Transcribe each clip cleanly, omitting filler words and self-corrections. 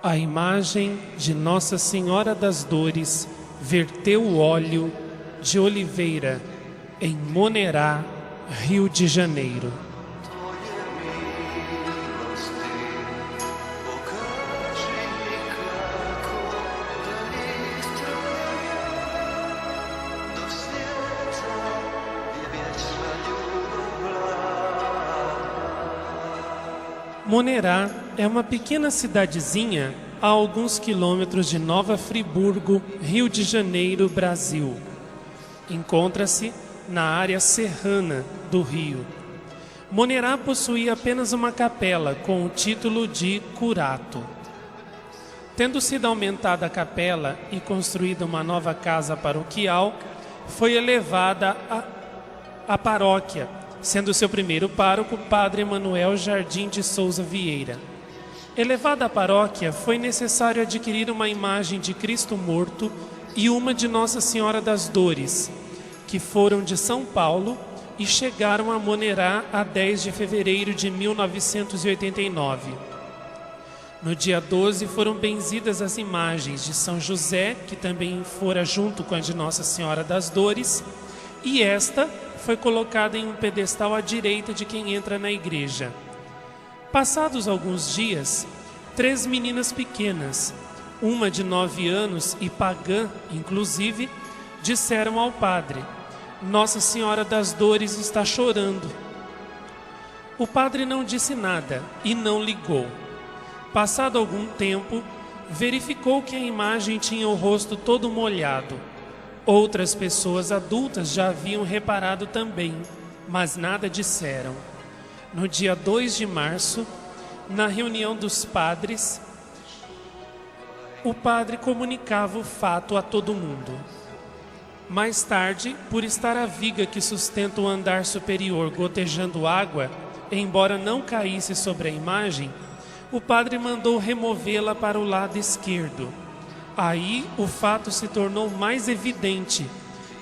A imagem de Nossa Senhora das Dores verteu óleo de oliveira em Monerá, Rio de Janeiro. Monerá é uma pequena cidadezinha a alguns quilômetros de Nova Friburgo, Rio de Janeiro, Brasil. Encontra-se na área serrana do Rio. Monerá possuía apenas uma capela com o título de curato. Tendo sido aumentada a capela e construída uma nova casa paroquial, foi elevada a paróquia, sendo seu primeiro pároco Padre Manuel Jardim de Souza Vieira. Elevada a paróquia, foi necessário adquirir uma imagem de Cristo morto e uma de Nossa Senhora das Dores, que foram de São Paulo e chegaram a Monerá a 10 de fevereiro de 1989. No dia 12 foram benzidas as imagens de São José, que também fora junto com a de Nossa Senhora das Dores, e esta foi colocada em um pedestal à direita de quem entra na igreja. Passados alguns dias, 3 meninas pequenas, uma de 9 anos e pagã, inclusive, disseram ao padre: Nossa Senhora das Dores está chorando. O padre não disse nada e não ligou. Passado algum tempo, verificou que a imagem tinha o rosto todo molhado. Outras pessoas adultas já haviam reparado também, mas nada disseram. No dia 2 de março, na reunião dos padres, o padre comunicava o fato a todo mundo. Mais tarde, por estar a viga que sustenta o andar superior gotejando água, embora não caísse sobre a imagem, o padre mandou removê-la para o lado esquerdo. Aí o fato se tornou mais evidente,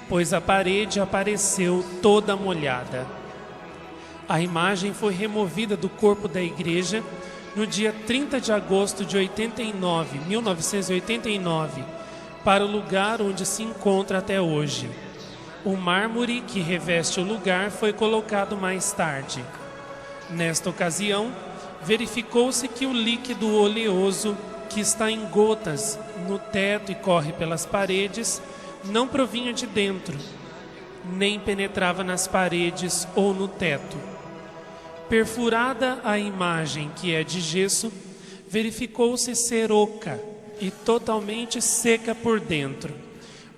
pois a parede apareceu toda molhada. A imagem foi removida do corpo da igreja no dia 30 de agosto de 1989, para o lugar onde se encontra até hoje. O mármore que reveste o lugar foi colocado mais tarde. Nesta ocasião, verificou-se que o líquido oleoso que está em gotas no teto e corre pelas paredes, não provinha de dentro, nem penetrava nas paredes ou no teto. Perfurada a imagem, que é de gesso, verificou-se ser oca e totalmente seca por dentro.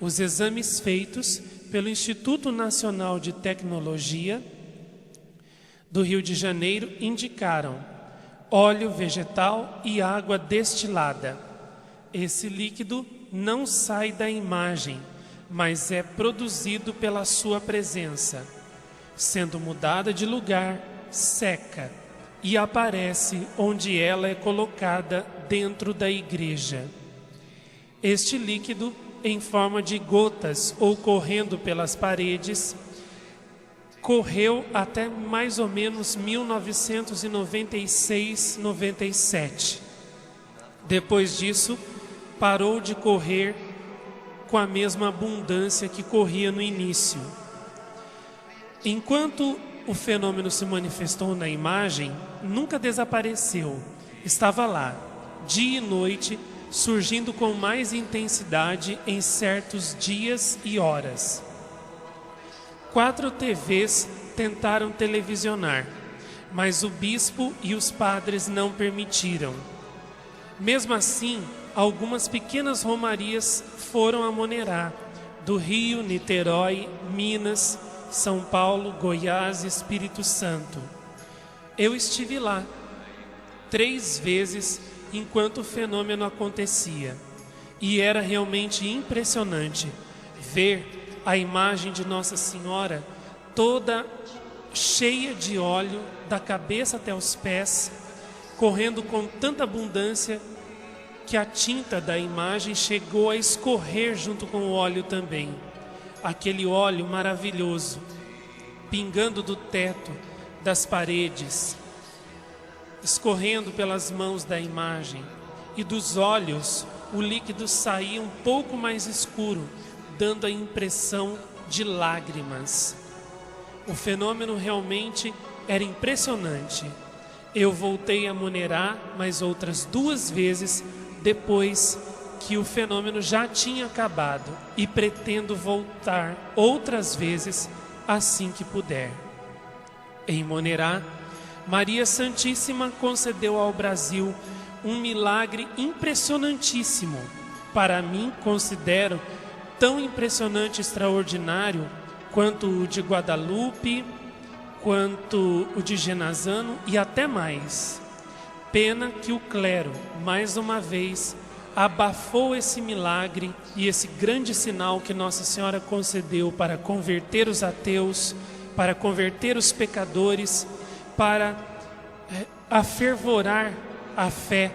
Os exames feitos pelo Instituto Nacional de Tecnologia do Rio de Janeiro indicaram óleo vegetal e água destilada. Esse líquido não sai da imagem, mas é produzido pela sua presença. Sendo mudada de lugar, seca e aparece onde ela é colocada dentro da igreja. Este líquido, em forma de gotas ou correndo pelas paredes, correu até mais ou menos 1996-97. Depois disso, parou de correr com a mesma abundância que corria no início. Enquanto o fenômeno se manifestou na imagem, nunca desapareceu. Estava lá, dia e noite, surgindo com mais intensidade em certos dias e horas. 4 TVs tentaram televisionar, mas o bispo e os padres não permitiram. Mesmo assim, algumas pequenas romarias foram a Monerá, do Rio, Niterói, Minas, São Paulo, Goiás e Espírito Santo. Eu estive lá 3 vezes enquanto o fenômeno acontecia, e era realmente impressionante ver a imagem de Nossa Senhora toda cheia de óleo, da cabeça até os pés, correndo com tanta abundância que a tinta da imagem chegou a escorrer junto com o óleo também. Aquele óleo maravilhoso, pingando do teto, das paredes, escorrendo pelas mãos da imagem, e dos olhos o líquido saía um pouco mais escuro, dando a impressão de lágrimas. O fenômeno realmente era impressionante. Eu voltei a Monerá mais outras 2 vezes depois que o fenômeno já tinha acabado e pretendo voltar outras vezes assim que puder. Em Monerá, Maria Santíssima concedeu ao Brasil um milagre impressionantíssimo. Para mim, considero tão impressionante e extraordinário quanto o de Guadalupe, quanto o de Genazzano e até mais. Pena que o clero, mais uma vez, abafou esse milagre e esse grande sinal que Nossa Senhora concedeu para converter os ateus, para converter os pecadores, para afervorar a fé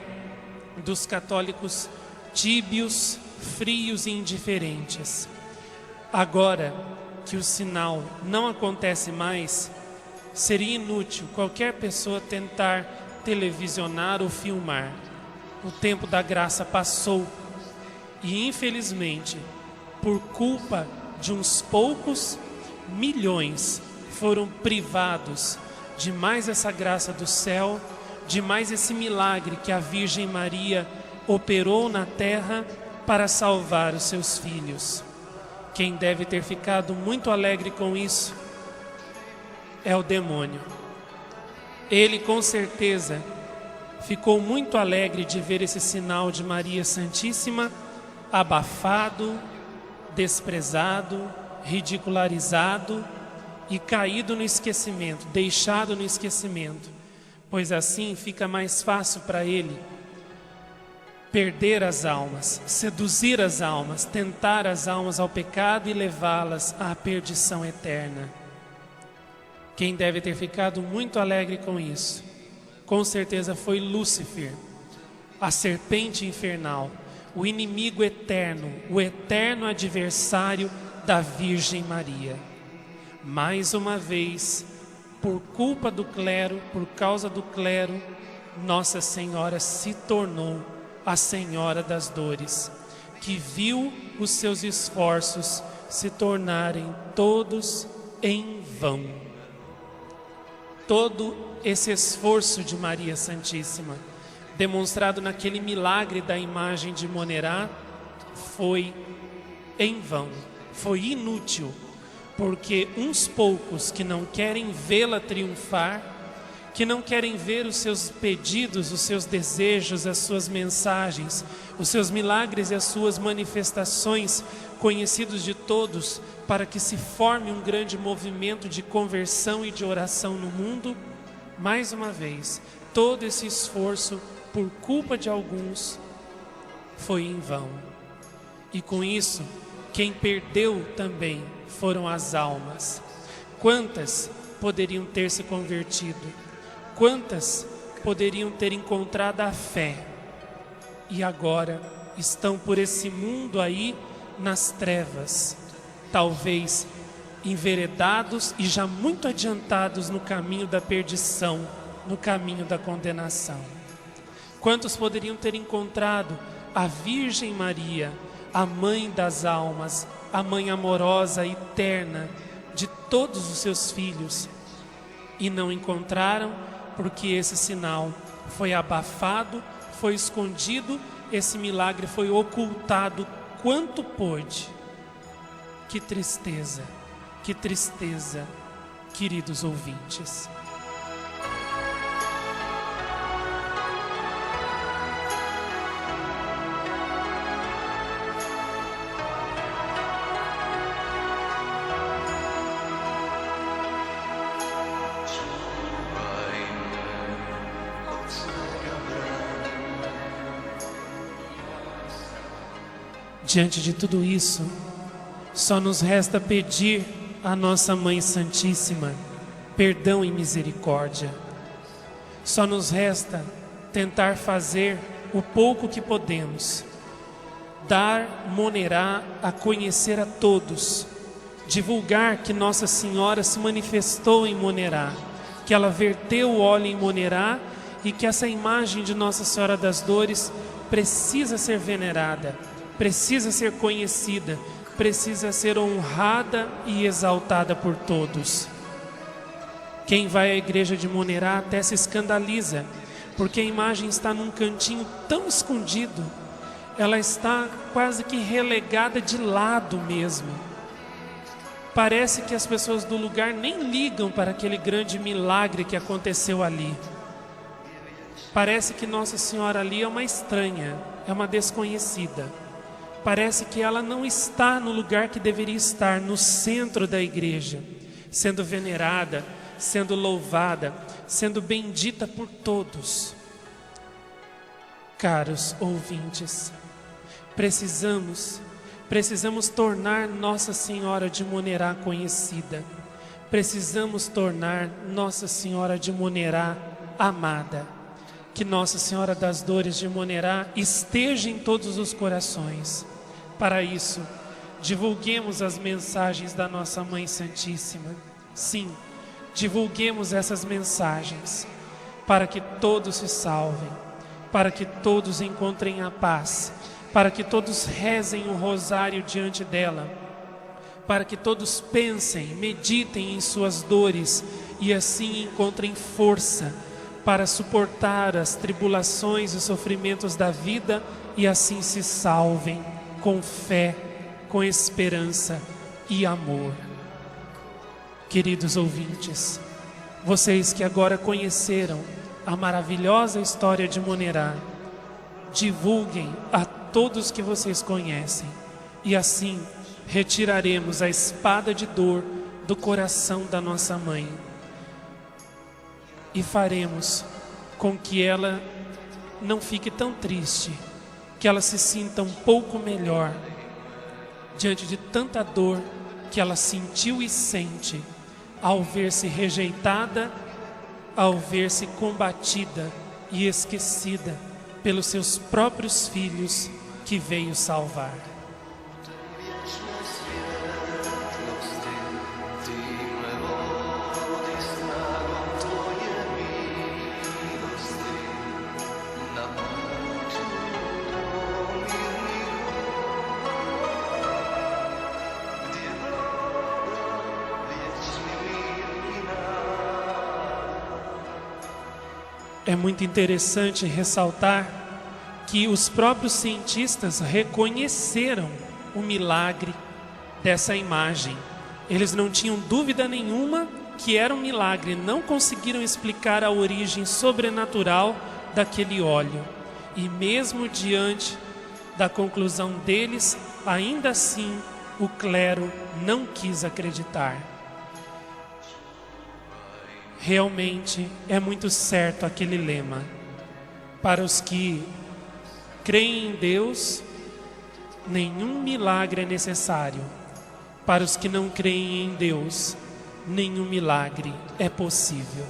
dos católicos tíbios, frios e indiferentes. Agora que o sinal não acontece mais, seria inútil qualquer pessoa tentar televisionar ou filmar. O tempo da graça passou e, infelizmente, por culpa de uns poucos, milhões foram privados de mais essa graça do céu, de mais esse milagre que a Virgem Maria operou na terra para salvar os seus filhos. Quem deve ter ficado muito alegre com isso é o demônio. Ele, com certeza, ficou muito alegre de ver esse sinal de Maria Santíssima abafado, desprezado, ridicularizado e caído no esquecimento, deixado no esquecimento, pois assim fica mais fácil para ele perder as almas, seduzir as almas, tentar as almas ao pecado e levá-las à perdição eterna. Quem deve ter ficado muito alegre com isso, com certeza foi Lúcifer, a serpente infernal, o inimigo eterno, o eterno adversário da Virgem Maria. Mais uma vez, por culpa do clero, por causa do clero, Nossa Senhora se tornou a Senhora das Dores, que viu os seus esforços se tornarem todos em vão. Todo esse esforço de Maria Santíssima, demonstrado naquele milagre da imagem de Monerá, foi em vão, foi inútil, porque uns poucos que não querem vê-la triunfar, que não querem ver os seus pedidos, os seus desejos, as suas mensagens, os seus milagres e as suas manifestações conhecidos de todos, para que se forme um grande movimento de conversão e de oração no mundo. Mais uma vez, todo esse esforço, por culpa de alguns, foi em vão. E com isso, quem perdeu também foram as almas. Quantas poderiam ter se convertido? Quantas poderiam ter encontrado a fé? E agora estão por esse mundo aí nas trevas, talvez enveredados e já muito adiantados no caminho da perdição, no caminho da condenação. Quantos poderiam ter encontrado a Virgem Maria, a mãe das almas, a mãe amorosa e terna de todos os seus filhos, e não encontraram, porque esse sinal foi abafado, foi escondido, esse milagre foi ocultado quanto pôde. Que tristeza, queridos ouvintes. Diante de tudo isso, só nos resta pedir à nossa Mãe Santíssima perdão e misericórdia. Só nos resta tentar fazer o pouco que podemos, dar Monerá a conhecer a todos, divulgar que Nossa Senhora se manifestou em Monerá, que ela verteu o óleo em Monerá e que essa imagem de Nossa Senhora das Dores precisa ser venerada, precisa ser conhecida, precisa ser honrada e exaltada por todos. Quem vai à igreja de Monerá até se escandaliza, porque a imagem está num cantinho tão escondido, ela está quase que relegada de lado mesmo. Parece que as pessoas do lugar nem ligam para aquele grande milagre que aconteceu ali. Parece que Nossa Senhora ali é uma estranha, é uma desconhecida. Parece que ela não está no lugar que deveria estar, no centro da igreja, sendo venerada, sendo louvada, sendo bendita por todos. Caros ouvintes, precisamos tornar Nossa Senhora de Monerá conhecida. Precisamos tornar Nossa Senhora de Monerá amada. Que Nossa Senhora das Dores de Monerá esteja em todos os corações. Para isso, divulguemos as mensagens da nossa Mãe Santíssima. Sim, divulguemos essas mensagens, para que todos se salvem, para que todos encontrem a paz, para que todos rezem o rosário diante dela, para que todos pensem, meditem em suas dores e assim encontrem força para suportar as tribulações e sofrimentos da vida e assim se salvem com fé, com esperança e amor. Queridos ouvintes, vocês que agora conheceram a maravilhosa história de Monerá, divulguem a todos que vocês conhecem e assim retiraremos a espada de dor do coração da nossa mãe e faremos com que ela não fique tão triste, que ela se sinta um pouco melhor diante de tanta dor que ela sentiu e sente ao ver-se rejeitada, ao ver-se combatida e esquecida pelos seus próprios filhos que veio salvar. É muito interessante ressaltar que os próprios cientistas reconheceram o milagre dessa imagem. Eles não tinham dúvida nenhuma que era um milagre, não conseguiram explicar a origem sobrenatural daquele óleo. E mesmo diante da conclusão deles, ainda assim o clero não quis acreditar. Realmente é muito certo aquele lema: para os que creem em Deus, nenhum milagre é necessário. Para os que não creem em Deus, nenhum milagre é possível.